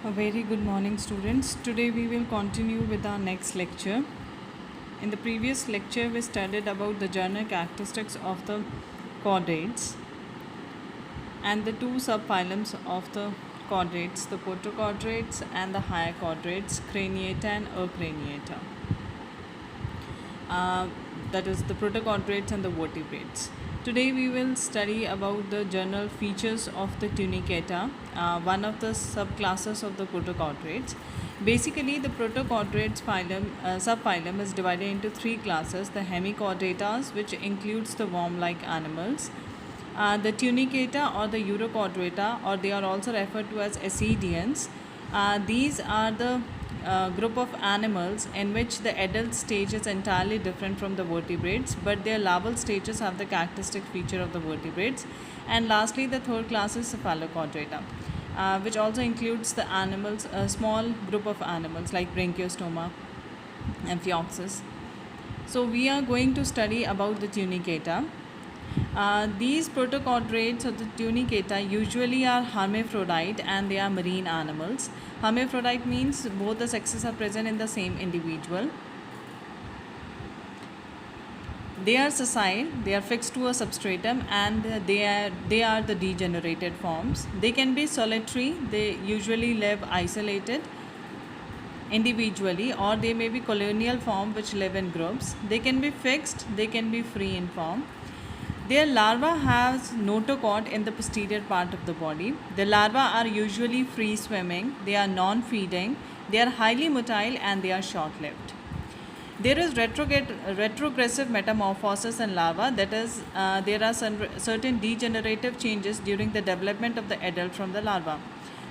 A very good morning, students. Today we will continue with our next lecture. In the previous lecture, we studied about the general characteristics of the chordates and the two subphylums of the chordates, the protochordates and the higher chordates, craniata and acraniata. Uh, that is the protochordates and the vertebrates. Today we will study about the general features of the tunicata, one of the subclasses of the protochordates. Basically, the protochordates subphylum is divided into three classes: the hemichordatas, which includes the worm-like animals, the tunicata or the urochordata, or they are also referred to as ascidians. These are the group of animals in which the adult stage is entirely different from the vertebrates, but their larval stages have the characteristic feature of the vertebrates. And lastly, the third class is cephalochordata, which also includes the animals, a small group of animals like Brachiostoma, Amphioxus. So we are going to study about the tunicata. These protochordates or the tunicata usually are hermaphrodite and they are marine animals. Hermaphrodite means both the sexes are present in the same individual. They are sessile, they are fixed to a substratum, and they are the degenerated forms. They can be solitary, they usually live isolated individually, or they may be colonial form which live in groups. They can be fixed, they can be free in form. Their larva has notochord in the posterior part of the body. The larvae are usually free swimming, they are non-feeding, they are highly motile, and they are short-lived. There is retrogressive metamorphosis in larva, that is, there are certain degenerative changes during the development of the adult from the larva.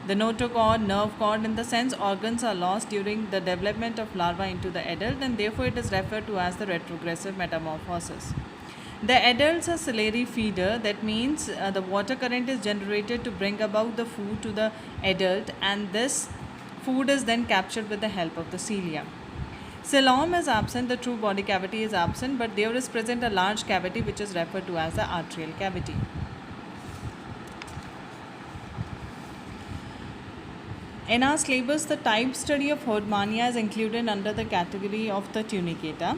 The notochord, nerve cord, and the sense organs are lost during the development of larva into the adult, and therefore it is referred to as the retrogressive metamorphosis. The adults are ciliary feeder, that means the water current is generated to bring about the food to the adult, and this food is then captured with the help of the cilia. Coelom is absent, the true body cavity is absent, but there is present a large cavity which is referred to as the arterial cavity. In our syllabus, the type study of Herdmania is included under the category of the tunicata.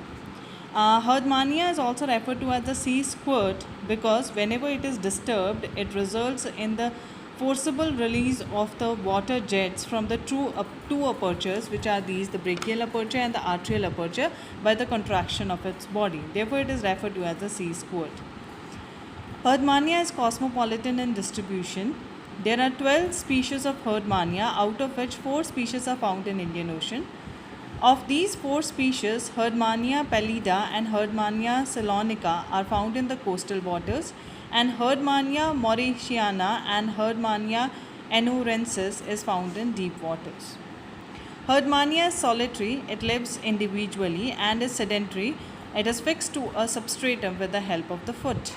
Herdmania is also referred to as the sea squirt because whenever it is disturbed, it results in the forcible release of the water jets from the two apertures, which are these, the brachial aperture and the arterial aperture, by the contraction of its body. Therefore, it is referred to as the sea squirt. Herdmania is cosmopolitan in distribution. There are 12 species of Herdmania, out of which 4 species are found in Indian Ocean. Of these 4 species, Herdmania pallida and Herdmania ceylonica are found in the coastal waters, and Herdmania mauritiana and Herdmania enurensis is found in deep waters. Herdmania is solitary, it lives individually and is sedentary. It is fixed to a substratum with the help of the foot.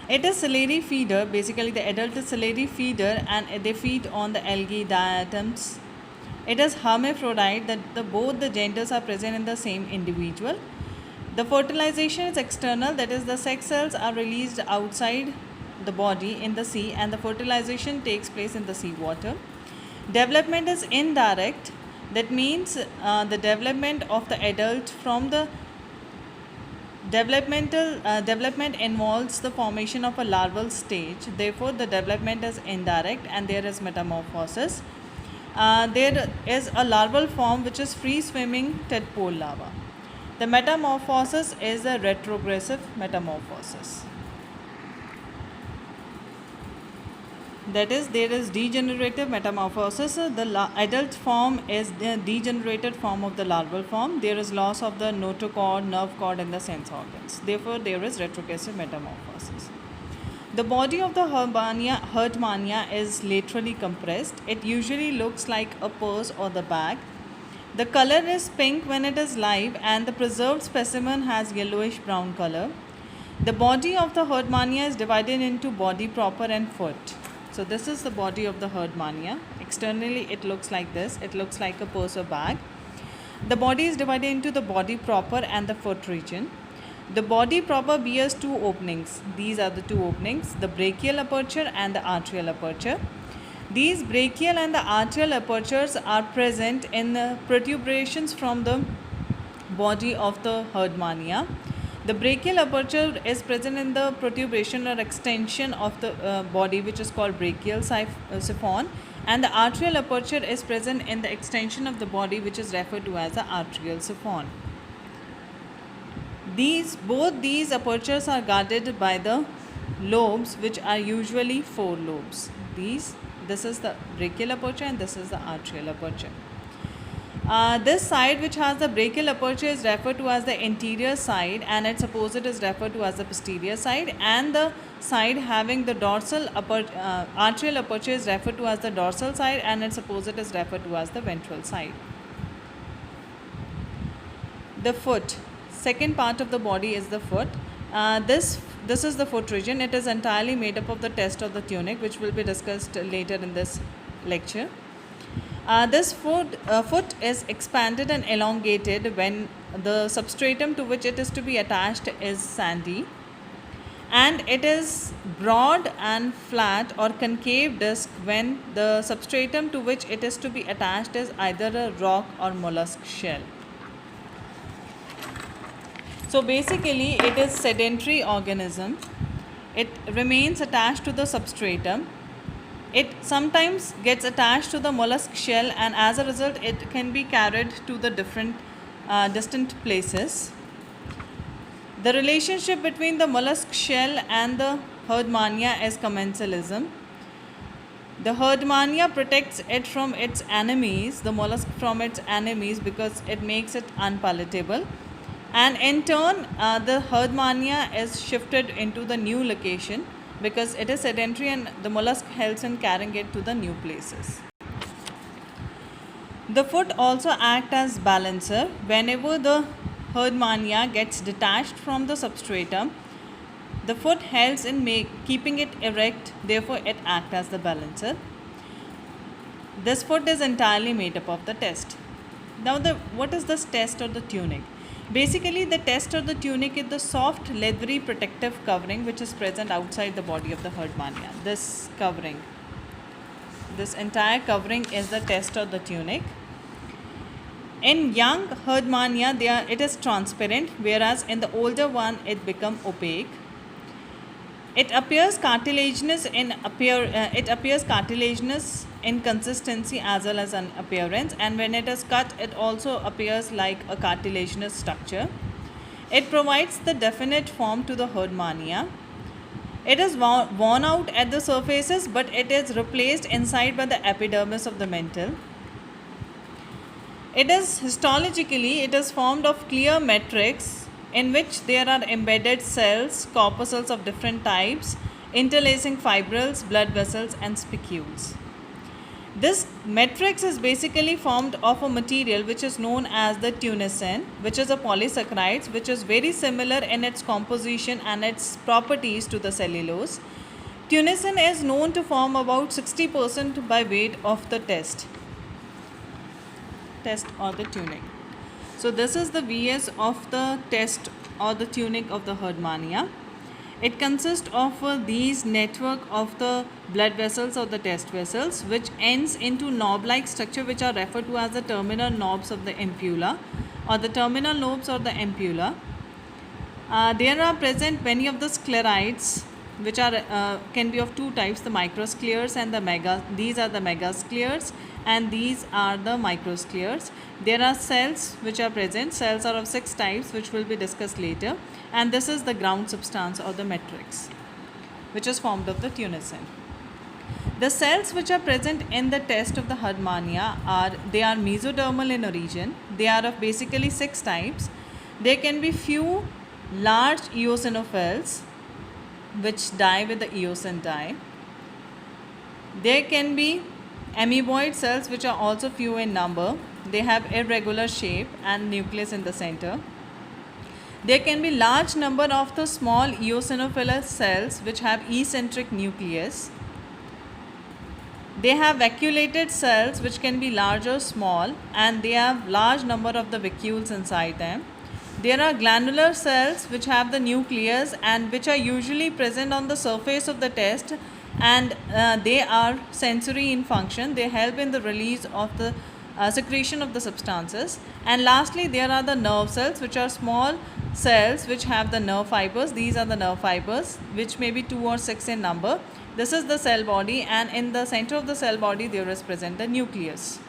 It is ciliary feeder, basically the adult is ciliary feeder and they feed on the algae diatoms. It is hermaphrodite, that both the genders are present in the same individual. The fertilization is external, that is the sex cells are released outside the body in the sea, and the fertilization takes place in the sea water. Development is indirect, that means the development of the adult from the development involves the formation of a larval stage. Therefore, the development is indirect and there is metamorphosis. There is a larval form which is free swimming tadpole larva. The metamorphosis is a retrogressive metamorphosis. That is, there is degenerative metamorphosis. The adult form is the degenerated form of the larval form. There is loss of the notochord, nerve cord, and the sense organs. Therefore, there is retrogressive metamorphosis. The body of the Herdmania is laterally compressed. It usually looks like a purse or the bag. The color is pink when it is live, and the preserved specimen has yellowish brown color. The body of the Herdmania is divided into body proper and foot. So this is the body of the Herdmania. Externally it looks like this. It looks like a purse or bag. The body is divided into the body proper and the foot region. The body proper bears 2 openings. These are the 2 openings, the brachial aperture and the arterial aperture. These brachial and the arterial apertures are present in the protuberances from the body of the Herdmania. The brachial aperture is present in the protuberation or extension of the body, which is called brachial siphon, and the arterial aperture is present in the extension of the body, which is referred to as the arterial siphon. Both these apertures are guarded by the lobes, which are usually 4 lobes. This is the brachial aperture and this is the arterial aperture. This side which has the brachial aperture is referred to as the anterior side, and its opposite is referred to as the posterior side, and the side having the arterial aperture is referred to as the dorsal side, and its opposite is referred to as the ventral side. The foot, second part of the body is the foot. This is the foot region. It is entirely made up of the test of the tunic, which will be discussed later in this lecture. This foot is expanded and elongated when the substratum to which it is to be attached is sandy, and it is broad and flat or concave disc when the substratum to which it is to be attached is either a rock or mollusk shell. So basically it is sedentary organism. It remains attached to the substratum. It sometimes gets attached to the mollusk shell, and as a result it can be carried to the different distant places. The relationship between the mollusk shell and the Herdmania is commensalism. The Herdmania protects it from its enemies, the mollusk from its enemies, because it makes it unpalatable. And in turn, the Herdmania is shifted into the new location because it is sedentary, and the mollusk helps in carrying it to the new places. The foot also acts as balancer. Whenever the Herdmania gets detached from the substratum, the foot helps in keeping it erect, therefore it acts as the balancer. This foot is entirely made up of the test. Now what is this test or the tunic? Basically, the test or the tunic is the soft leathery protective covering which is present outside the body of the Herdmania. This entire covering is the test or the tunic. In young Herdmania, it is transparent, whereas in the older one it becomes opaque. It appears cartilaginous in consistency as well as an appearance, and when it is cut it also appears like a cartilaginous structure. It provides the definite form to the Herdmania. It is worn out at the surfaces, but it is replaced inside by the epidermis of the mantle. It is formed of clear matrix in which there are embedded cells, corpuscles of different types, interlacing fibrils, blood vessels and spicules. This matrix is basically formed of a material which is known as the tunicin, which is a polysaccharide which is very similar in its composition and its properties to the cellulose. Tunicin is known to form about 60% by weight of the test or the tunic. So this is the VS of the test or the tunic of the Herdmania. It consists of these network of the blood vessels or the test vessels, which ends into knob-like structure which are referred to as the terminal knobs of the ampulla or the terminal lobes or the ampulla. There are present many of the sclerites which are can be of two types, the microscleres and these are the megascleres, and these are the microscleres. There are cells which are present. Cells are of 6 types which will be discussed later, and this is the ground substance or the matrix which is formed of the tunicin. The cells which are present in the test of the Herdmania are mesodermal in origin. They are of basically 6 types. There can be few large eosinophils which die with the eosin dye. There can be amoeboid cells which are also few in number. They have irregular shape and nucleus in the center. There can be large number of the small eosinophilous cells which have eccentric nucleus. They have vacuolated cells which can be large or small, and they have large number of the vacuoles inside them. There are glandular cells which have the nucleus and which are usually present on the surface of the test, and they are sensory in function. They help in the release of the secretion of the substances. And lastly, there are the nerve cells, which are small cells which have the nerve fibers. These are the nerve fibers, which may be 2 or 6 in number. This is the cell body, and in the center of the cell body there is present the nucleus.